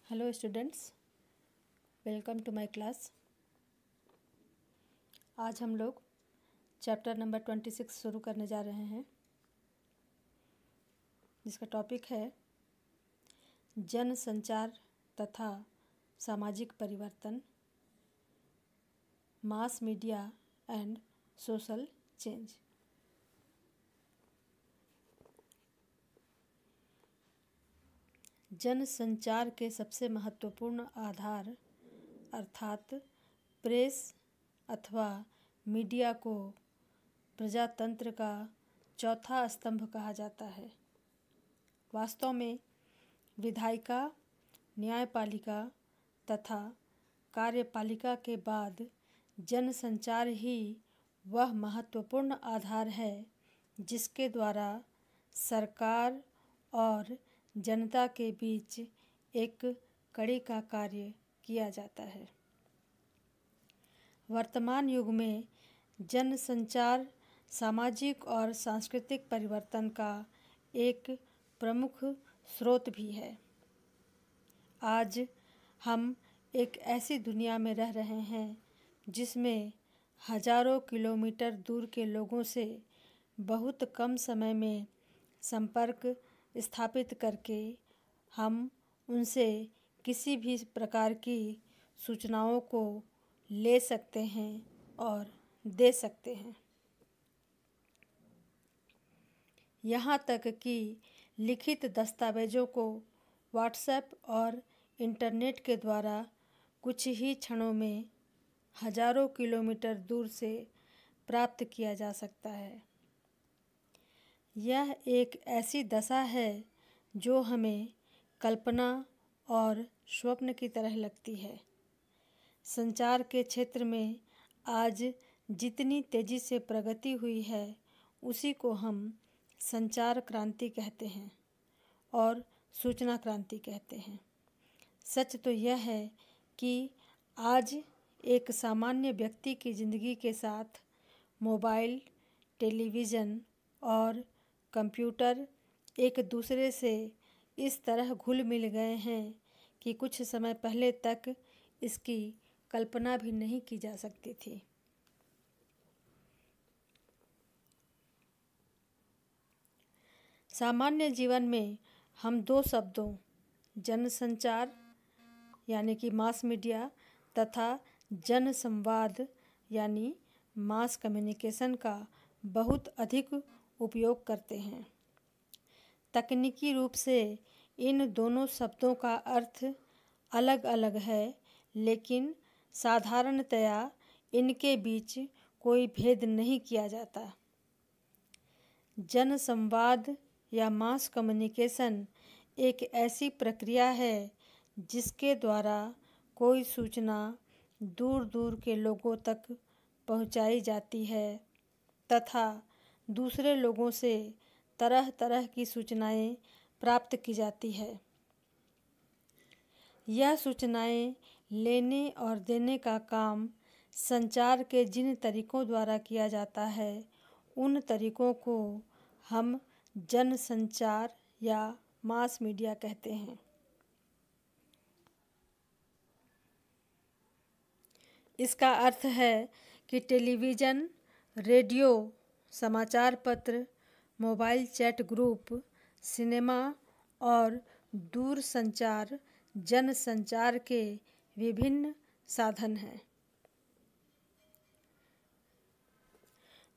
Hello students, welcome to my class. आज हम लोग चैप्टर नंबर 26 शुरू करने जा रहे हैं, जिसका टॉपिक है जन संचार तथा सामाजिक परिवर्तन, mass media and social change. जन संचार के सबसे महत्वपूर्ण आधार अर्थात प्रेस अथवा मीडिया को प्रजातंत्र का चौथा स्तंभ कहा जाता है। वास्तव में विधायिका, न्यायपालिका तथा कार्यपालिका के बाद जनसंचार ही वह महत्वपूर्ण आधार है जिसके द्वारा सरकार और जनता के बीच एक कड़ी का कार्य किया जाता है। वर्तमान युग में जनसंचार सामाजिक और सांस्कृतिक परिवर्तन का एक प्रमुख स्रोत भी है। आज हम एक ऐसी दुनिया में रह रहे हैं जिसमें हजारों किलोमीटर दूर के लोगों से बहुत कम समय में संपर्क स्थापित करके हम उनसे किसी भी प्रकार की सूचनाओं को ले सकते हैं और दे सकते हैं। यहाँ तक कि लिखित दस्तावेज़ों को व्हाट्सएप और इंटरनेट के द्वारा कुछ ही क्षणों में हजारों किलोमीटर दूर से प्राप्त किया जा सकता है। यह एक ऐसी दशा है जो हमें कल्पना और स्वप्न की तरह लगती है। संचार के क्षेत्र में आज जितनी तेज़ी से प्रगति हुई है उसी को हम संचार क्रांति कहते हैं और सूचना क्रांति कहते हैं। सच तो यह है कि आज एक सामान्य व्यक्ति की ज़िंदगी के साथ मोबाइल, टेलीविज़न और कंप्यूटर एक दूसरे से इस तरह घुल मिल गए हैं कि कुछ समय पहले तक इसकी कल्पना भी नहीं की जा सकती थी। सामान्य जीवन में हम दो शब्दों जनसंचार यानी कि मास मीडिया तथा जनसंवाद यानी मास कम्युनिकेशन का बहुत अधिक उपयोग करते हैं। तकनीकी रूप से इन दोनों शब्दों का अर्थ अलग अलग है, लेकिन साधारणतया इनके बीच कोई भेद नहीं किया जाता। जनसंवाद या मास कम्युनिकेशन एक ऐसी प्रक्रिया है जिसके द्वारा कोई सूचना दूर दूर के लोगों तक पहुंचाई जाती है तथा दूसरे लोगों से तरह तरह की सूचनाएं प्राप्त की जाती है। यह सूचनाएं लेने और देने का काम संचार के जिन तरीकों द्वारा किया जाता है उन तरीकों को हम जनसंचार या मास मीडिया कहते हैं। इसका अर्थ है कि टेलीविज़न, रेडियो, समाचार पत्र, मोबाइल चैट ग्रुप, सिनेमा और दूर संचार जनसंचार के विभिन्न साधन हैं।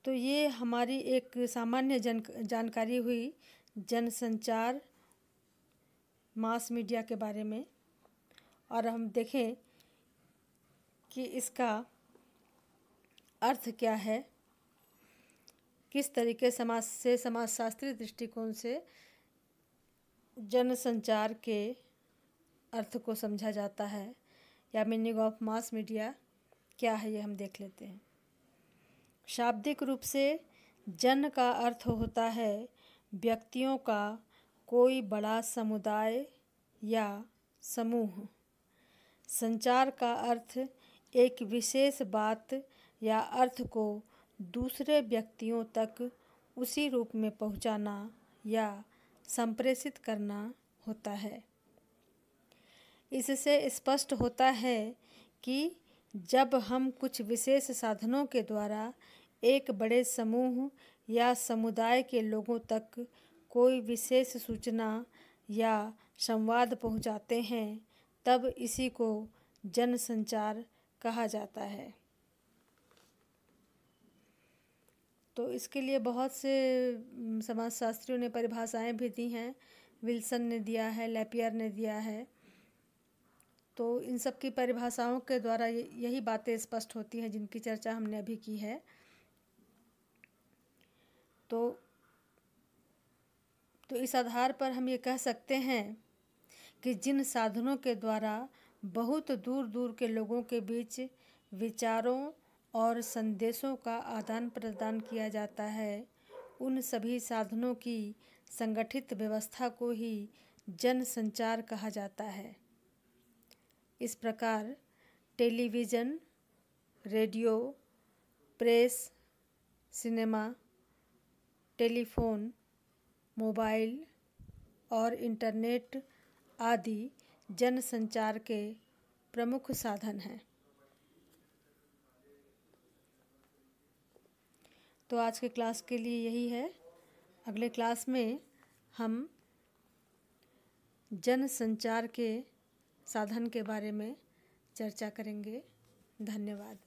तो ये हमारी एक सामान्य जानकारी हुई जनसंचार मास मीडिया के बारे में। और हम देखें कि इसका अर्थ क्या है, किस तरीके समाजशास्त्री दृष्टिकोण से जनसंचार के अर्थ को समझा जाता है या मीनिंग ऑफ मास मीडिया क्या है, ये हम देख लेते हैं। शाब्दिक रूप से जन का अर्थ होता है व्यक्तियों का कोई बड़ा समुदाय या समूह। संचार का अर्थ एक विशेष बात या अर्थ को दूसरे व्यक्तियों तक उसी रूप में पहुंचाना या संप्रेषित करना होता है। इससे स्पष्ट होता है कि जब हम कुछ विशेष साधनों के द्वारा एक बड़े समूह या समुदाय के लोगों तक कोई विशेष सूचना या संवाद पहुंचाते हैं, तब इसी को जनसंचार कहा जाता है। तो इसके लिए बहुत से समाजशास्त्रियों ने परिभाषाएं भी दी हैं। विल्सन ने दिया है, लैपियर ने दिया है। तो इन सब की परिभाषाओं के द्वारा यही बातें स्पष्ट होती हैं जिनकी चर्चा हमने अभी की है। तो इस आधार पर हम ये कह सकते हैं कि जिन साधनों के द्वारा बहुत दूर दूर के लोगों के बीच विचारों और संदेशों का आदान प्रदान किया जाता है, उन सभी साधनों की संगठित व्यवस्था को ही जनसंचार कहा जाता है। इस प्रकार television, radio, press, cinema, telephone, mobile और इंटरनेट आदि जनसंचार के प्रमुख साधन हैं। तो आज के क्लास के लिए यही है। अगले क्लास में हम जनसंचार के साधन के बारे में चर्चा करेंगे। धन्यवाद।